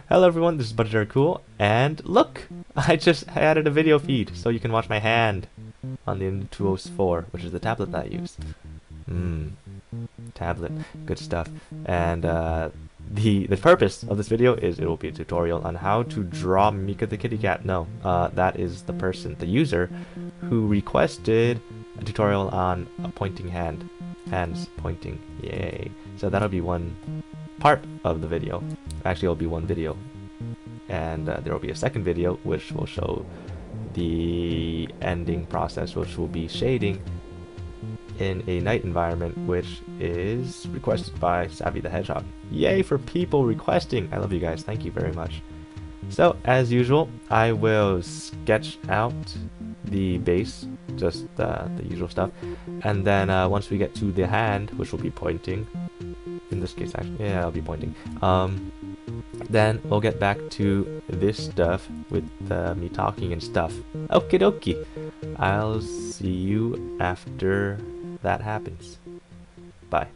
Hello everyone, this is Bhava-agra, and look! I just added a video feed, so you can watch my hand on the Intuos4, which is the tablet that I use. Tablet, good stuff. And the purpose of this video is it will be a tutorial on how to draw Mika the kitty cat. No, that is the person, the user, who requested a tutorial on a pointing hand. Hands pointing, yay. So that'll be one part of the video. Actually, it'll be one video. And there will be a second video which will show the ending process, which will be shading in a night environment, which is requested by Savvy the Hedgehog. Yay for people requesting! I love you guys, thank you very much. So, as usual, I will sketch out the base, just the usual stuff, and then once we get to the hand, which will be pointing, in this case actually, yeah, I'll be pointing, then we'll get back to this stuff with me talking and stuff. Okie dokie. I'll see you after that happens. Bye.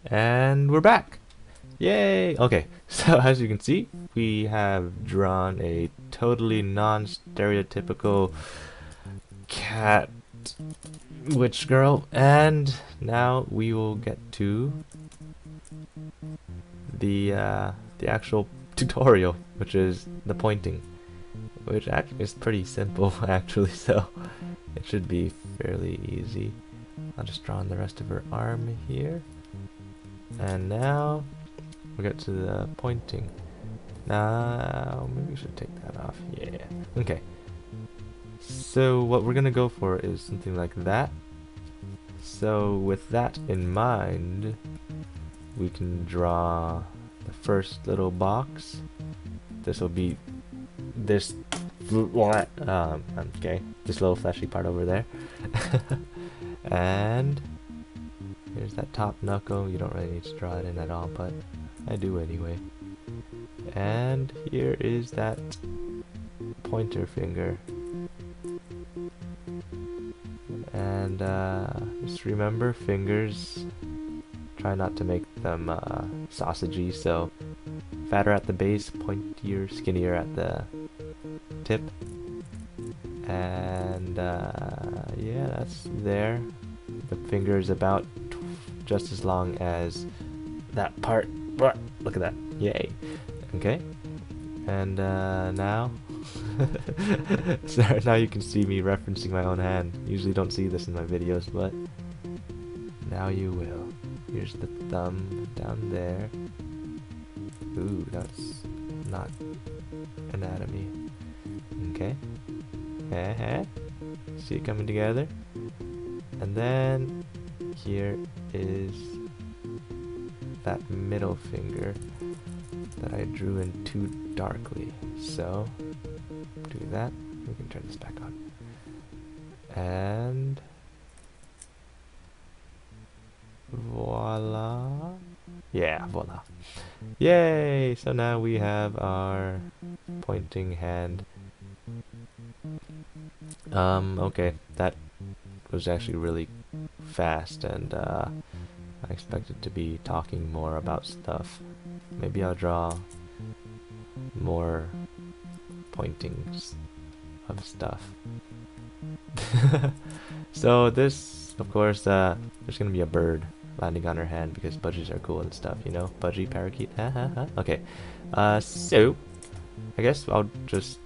And we're back! Yay! Okay, so as you can see, we have drawn a totally non-stereotypical cat witch girl, and now we will get to the actual tutorial, which is the pointing, which actually is pretty simple actually, so it should be fairly easy. I'll just draw on the rest of her arm here. And now we get to the pointing. Now maybe we should take that off. Yeah. Okay. So what we're gonna go for is something like that. So with that in mind, we can draw the first little box. This will be this okay, this little fleshy part over there. And here's that top knuckle. You don't really need to draw it in at all, but I do anyway. And here is that pointer finger. And just remember, fingers, try not to make them sausagey, so fatter at the base, pointier, skinnier at the tip. And yeah, that's there. The finger is about just as long as that part. Look at that. Yay. Okay. And now so now you can see me referencing my own hand. Usually don't see this in my videos, but now you will. Here's the thumb down there. Ooh, that's not anatomy. Okay. See it coming together? And then here is that middle finger that I drew in too darkly. So do that. We can turn this back on. And voila. Yeah, voila. Yay! So now we have our pointing hand. Okay, that was actually really fast, and I expected to be talking more about stuff. Maybe I'll draw more pointings of stuff. So this, of course, there's gonna be a bird landing on her hand because budgies are cool and stuff, you know? Budgie, parakeet, ha ha ha. Okay, so I guess I'll just,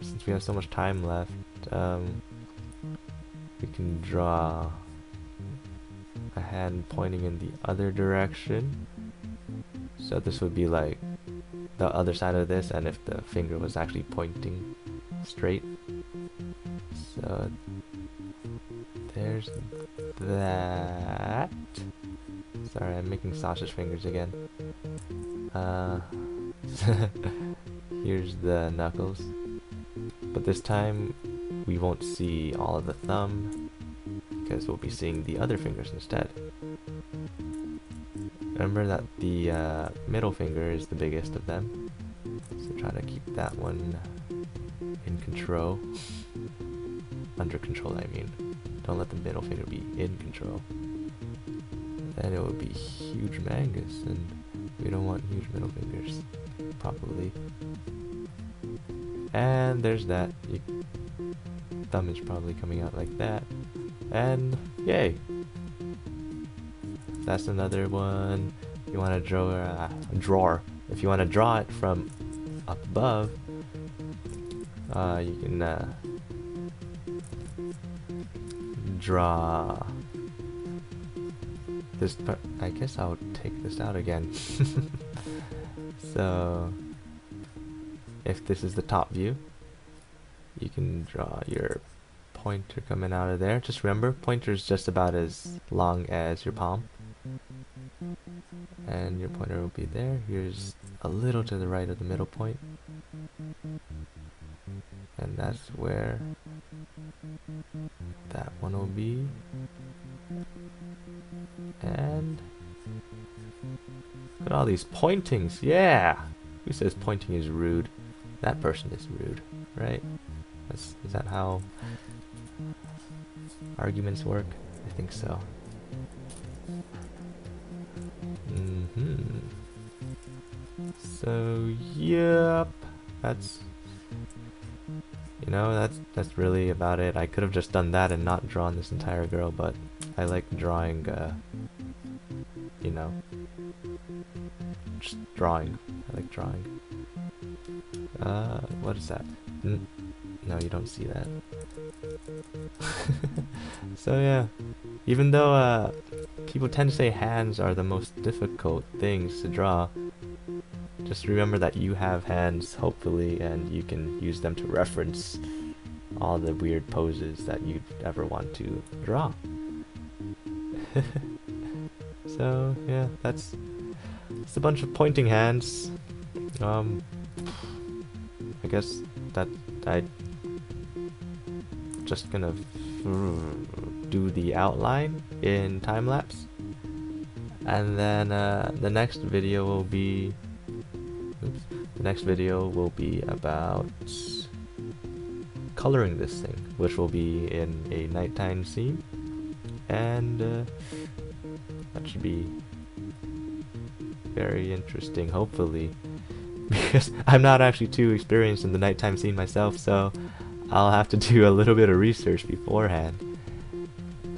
since we have so much time left, we can draw a hand pointing in the other direction. So this would be like the other side of this, and if the finger was actually pointing straight. So there's that. Sorry, I'm making sausage fingers again. Here's the knuckles. But this time we won't see all of the thumb because we'll be seeing the other fingers instead. Remember that the middle finger is the biggest of them, so try to keep that one in control. Under control, I mean. Don't let the middle finger be in control. Then it would be huge mangus, and we don't want huge middle fingers, probably. And there's that. Thumb is probably coming out like that. And yay! That's another one. You want to draw If you want to draw it from up above, you can draw this part. I guess I'll take this out again. So if this is the top view, you can draw your pointer coming out of there. Just remember, pointer is just about as long as your palm, and your pointer will be there. Here's a little to the right of the middle point, and that's where that one will be. And look at all these pointings. Yeah! Who says pointing is rude? That person is rude, right? Is that how arguments work? I think so. So, yep. That's, you know, that's really about it. I could have just done that and not drawn this entire girl, but I like drawing, you know, just drawing. I like drawing. What is that? No, you don't see that. So yeah, even though people tend to say hands are the most difficult things to draw, just remember that you have hands, hopefully, and you can use them to reference all the weird poses that you'd ever want to draw. So yeah, that's a bunch of pointing hands. I guess that I just gonna do the outline in time lapse, and then the next video will be about coloring this thing, which will be in a nighttime scene, and that should be very interesting, hopefully, because I'm not actually too experienced in the nighttime scene myself, so I'll have to do a little bit of research beforehand,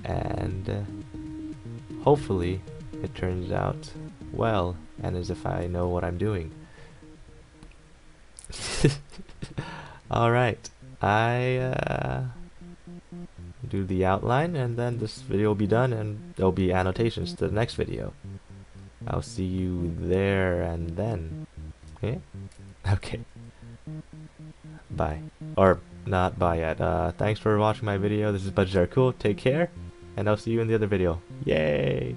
and hopefully it turns out well and as if I know what I'm doing. Alright, I do the outline, and then this video will be done, and there'll be annotations to the next video. I'll see you there and then. Yeah? Okay. Bye. Or not bye yet. Thanks for watching my video. This is BudgetAreCool. Take care, and I'll see you in the other video. Yay!